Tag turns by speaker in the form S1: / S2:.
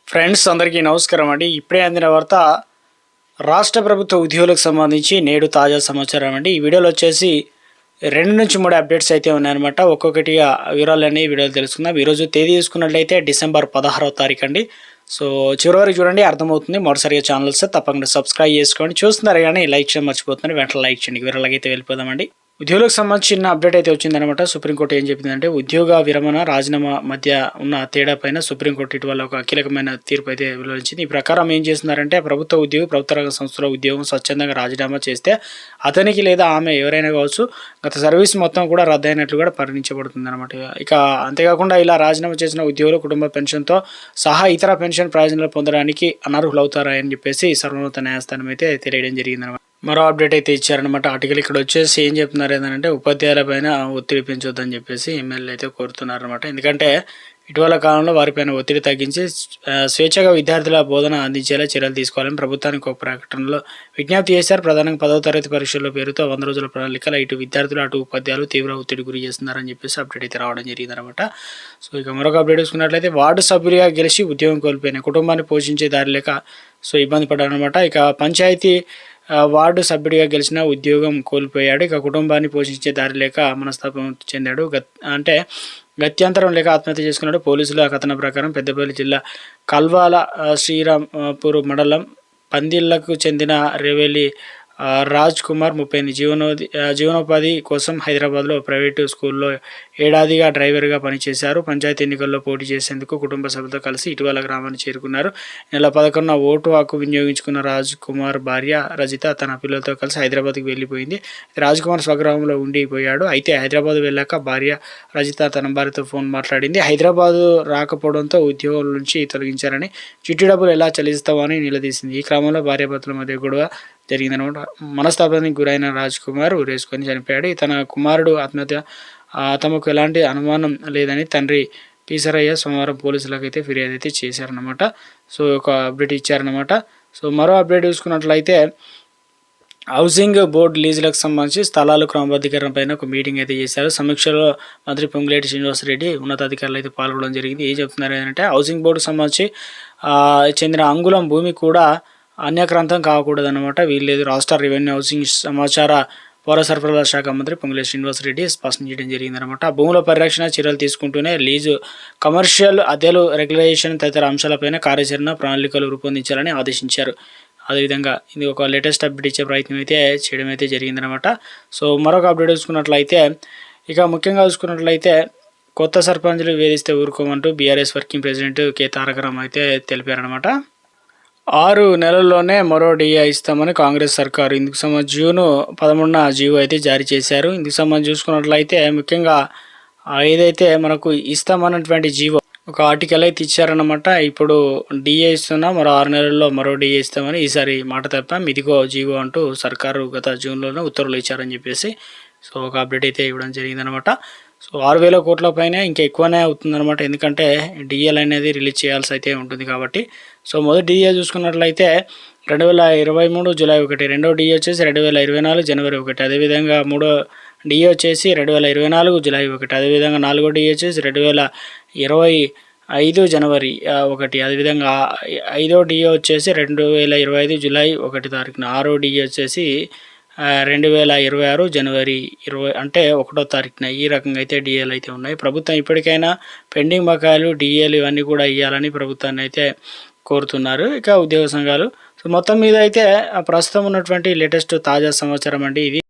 S1: Friends అందరికీ నమస్కారం అండి. ఇప్పుడే అందిన వార్త రాష్ట్ర ప్రభుత్వ ఉద్యోగులకు సంబంధించి నేడు తాజా సమాచారం అండి. ఈ వీడియోలో వచ్చేసి 2 నుంచి 3 అప్డేట్స్ అయితే ఉన్నాయన్నమాట. ఒక్కొక్కటిగా వివరాలన్నీ వీడియోలో తెలుసుకుందాం. ఈరోజు తేదీ చూసుకున్నట్లయితే డిసెంబర్ 16వ తారీఖు అండి. సో చివరి వరకు చూడండి, అర్థమవుతుంది. మొదటిసారిగా ఛానల్స్ తప్పకుండా సబ్స్క్రైబ్ చేసుకోండి. చూస్తున్నారు కానీ లైక్ చేయడం మర్చిపోతున్నారు, వెంటనే లైక్ చేయండి. వివరాలకైతే వెళ్ళిపోదామండి. ఉద్యోగులకు సంబంధించిన అప్డేట్ అయితే వచ్చిందనమాట. సుప్రీంకోర్టు ఏం చెప్పిందంటే ఉద్యోగ విరమణ రాజీనామా మధ్య ఉన్న తేడా పైన సుప్రీంకోర్టు ఇటీవల ఒక కీలకమైన తీర్పు అయితే వెలువరించింది. ఈ ప్రకారం ఏం చేస్తున్నారంటే ప్రభుత్వ ఉద్యోగి ప్రభుత్వ రంగ సంస్థలో ఉద్యోగం స్వచ్ఛందంగా రాజీనామా చేస్తే అతనికి లేదా ఆమె ఎవరైనా కావచ్చు గత సర్వీస్ మొత్తం కూడా రద్దయినట్లు కూడా పరిగణించబడుతుంది అనమాట. ఇక అంతేకాకుండా ఇలా రాజీనామా చేసిన ఉద్యోగులు కుటుంబ పెన్షన్తో సహా ఇతర పెన్షన్ ప్రయోజనాలు పొందడానికి అనర్హులవుతారని చెప్పేసి సర్వోన్నత న్యాయస్థానం అయితే తెలియడం జరిగిందనమాట. మరో అప్డేట్ అయితే ఇచ్చారనమాట. ఆర్టికల్ ఇక్కడ వచ్చేసి ఏం చెప్తున్నారు ఏంటంటే ఉపాధ్యాయుల పైన ఒత్తిడి పెంచొద్దని చెప్పేసి ఎమ్మెల్యే అయితే కోరుతున్నారనమాట. ఎందుకంటే ఇటీవల కాలంలో వారిపైన ఒత్తిడి తగ్గించి స్వేచ్ఛగా విద్యార్థుల బోధన అందించేలా చర్యలు తీసుకోవాలని ప్రభుత్వానికి ఒక ప్రకటనలో విజ్ఞప్తి చేశారు. ప్రధానంగా 10వ తరగతి పరీక్షల పేరుతో 100 రోజుల ప్రణాళికలు ఇటు విద్యార్థులు అటు ఉపాధ్యాయులు తీవ్ర ఒత్తిడి గురి చేస్తున్నారని చెప్పేసి అప్డేట్ అయితే రావడం జరిగిందనమాట. సో ఇక మరొక అప్డేట్ చూసుకున్నట్లయితే వార్డు సభ్యులుగా గెలిచి ఉద్యోగం కోల్పోయిన కుటుంబాన్ని పోషించే దారి లేక సో ఇబ్బంది పడ్డారనమాట. ఇక పంచాయతీ వార్డు సభ్యుడిగా గెలిచిన ఉద్యోగం కోల్పోయాడు. ఇక కుటుంబాన్ని పోషించే దారి లేక మనస్తాపం చెందాడు. అంటే గత్యంతరం లేక ఆత్మహత్య చేసుకున్నాడు. పోలీసుల కథనం ప్రకారం పెద్దపల్లి జిల్లా కల్వాల శ్రీరాంపూర్ మండలం పందిళ్లకు చెందిన రేవేలి రాజ్ కుమార్ 38 జీవనోపాధి కోసం హైదరాబాద్లో ప్రైవేటు స్కూల్లో ఏడాదిగా డ్రైవర్గా పనిచేశారు. పంచాయతీ ఎన్నికల్లో పోటీ చేసేందుకు కుటుంబ సభ్యులతో కలిసి ఇటీవల గ్రామాన్ని చేరుకున్నారు. నెల 11న ఓటు హక్కు వినియోగించుకున్న రాజ్ కుమార్ భార్య రజిత తన పిల్లలతో కలిసి హైదరాబాద్కి వెళ్ళిపోయింది. రాజ్ కుమార్ స్వగ్రామంలో ఉండిపోయాడు. అయితే హైదరాబాద్ వెళ్ళాక భార్య రజిత తన భార్యతో ఫోన్ మాట్లాడింది. హైదరాబాద్ రాకపోవడంతో ఉద్యోగం నుంచి తొలగించారని, చిట్టి డబ్బులు ఎలా చెల్లిస్తామని నిలదీసింది. ఈ క్రమంలో భార్యాభర్తల మధ్య గొడవ జరిగిందనమాట. మనస్తాపానికి గురైన రాజ్ కుమార్ ఉరేసుకొని చనిపోయాడు. తన కుమారుడు ఆత్మహత్య తమకు ఎలాంటి అనుమానం లేదని తండ్రి పీసరయ్య సోమవారం పోలీసులకు అయితే ఫిర్యాదు అయితే చేశారనమాట. సో ఒక అప్డేట్ ఇచ్చారనమాట. సో మరో అప్డేట్ చూసుకున్నట్లయితే హౌసింగ్ బోర్డు లీజులకు సంబంధించి స్థలాలు క్రమబద్ధీకరణ పైన ఒక మీటింగ్ అయితే చేశారు. సమీక్షలో మంత్రి పొంగులేటి శ్రీనివాసరెడ్డి ఉన్నతాధికారులు అయితే పాల్గొనడం జరిగింది. ఏం చెప్తున్నారు ఏంటంటే హౌసింగ్ బోర్డుకు సంబంధించి చెందిన అంగుళం భూమి కూడా అన్యక్రాంతం కాకూడదన్నమాట. వీళ్ళేది రాష్ట్ర రెవెన్యూ హౌసింగ్ సమాచార పౌర సరఫరాల శాఖ మంత్రి పొంగులేటి శ్రీనివాసరెడ్డి స్పష్టం చేయడం జరిగిందనమాట. భూముల పరిరక్షణ చర్యలు తీసుకుంటూనే లీజు, కమర్షియల్ అద్దెలు, రెగ్యులేషన్ తదితర అంశాలపైన కార్యాచరణ ప్రణాళికలు రూపొందించాలని ఆదేశించారు. అదేవిధంగా ఇది ఒక లేటెస్ట్ అప్డేట్ ఇచ్చే ప్రయత్నం అయితే చేయడం అయితే జరిగిందనమాట. సో మరొక అప్డేట్ చూసుకున్నట్లయితే ఇక ముఖ్యంగా చూసుకున్నట్లయితే కొత్త సర్పంచులు వేధిస్తే ఊరుకోమంటూ బీఆర్ఎస్ వర్కింగ్ ప్రెసిడెంట్ కె తారక రామారావు అయితే తెలిపారనమాట. 6 నెలల్లోనే మరో డిఏ ఇస్తామని కాంగ్రెస్ సర్కారు ఇందుకు సంబంధించి జూన్ 11న జీవో అయితే జారీ చేశారు. ఇందుకు సంబంధించి చూసుకున్నట్లయితే ముఖ్యంగా ఏదైతే మనకు ఇస్తామన్నటువంటి జీవో ఒక ఆర్టికల్ అయితే ఇచ్చారనమాట. ఇప్పుడు డిఏ ఇస్తున్నాం, మరో 6 నెలల్లో మరో డిఏ ఇస్తామని ఈసారి మాట తప్ప ఇదిగో జీవో అంటూ సర్కారు గత జూన్లోనే ఉత్తర్వులు ఇచ్చారని చెప్పేసి సో ఒక అప్డేట్ అయితే ఇవ్వడం జరిగిందనమాట. సో 6,000 కోట్ల పైన ఇంకా ఎక్కువనే అవుతుందన్నమాట. ఎందుకంటే డిఎల్ అనేది రిలీజ్ చేయాల్సి అయితే ఉంటుంది కాబట్టి. సో మొదటి డిఏ చూసుకున్నట్లయితే 2023 జూలై 1, రెండో డిఏ వచ్చేసి 2024 జనవరి 1, అదేవిధంగా మూడో డిఏ వచ్చేసి 2024 జూలై 1, అదేవిధంగా నాలుగో డిఏ వచ్చేసి 2025 జనవరి 1, అదేవిధంగా ఐదో డిఏ వచ్చేసి 2025 జూలై 1 తారీఖున, ఆరో డిఏ వచ్చేసి 2026 జనవరి 20 అంటే 1వ తారీఖున. ఈ రకంగా అయితే డిఏలు అయితే ఉన్నాయి. ప్రభుత్వం ఇప్పటికైనా పెండింగ్ బకాయిలు, డిఏలు ఇవన్నీ కూడా ఇవ్వాలని ప్రభుత్వాన్ని అయితే కోరుతున్నారు ఇక ఉద్యోగ సంఘాలు. సో మొత్తం మీద అయితే ప్రస్తుతం ఉన్నటువంటి లేటెస్ట్ తాజా సమాచారం అండి ఇది.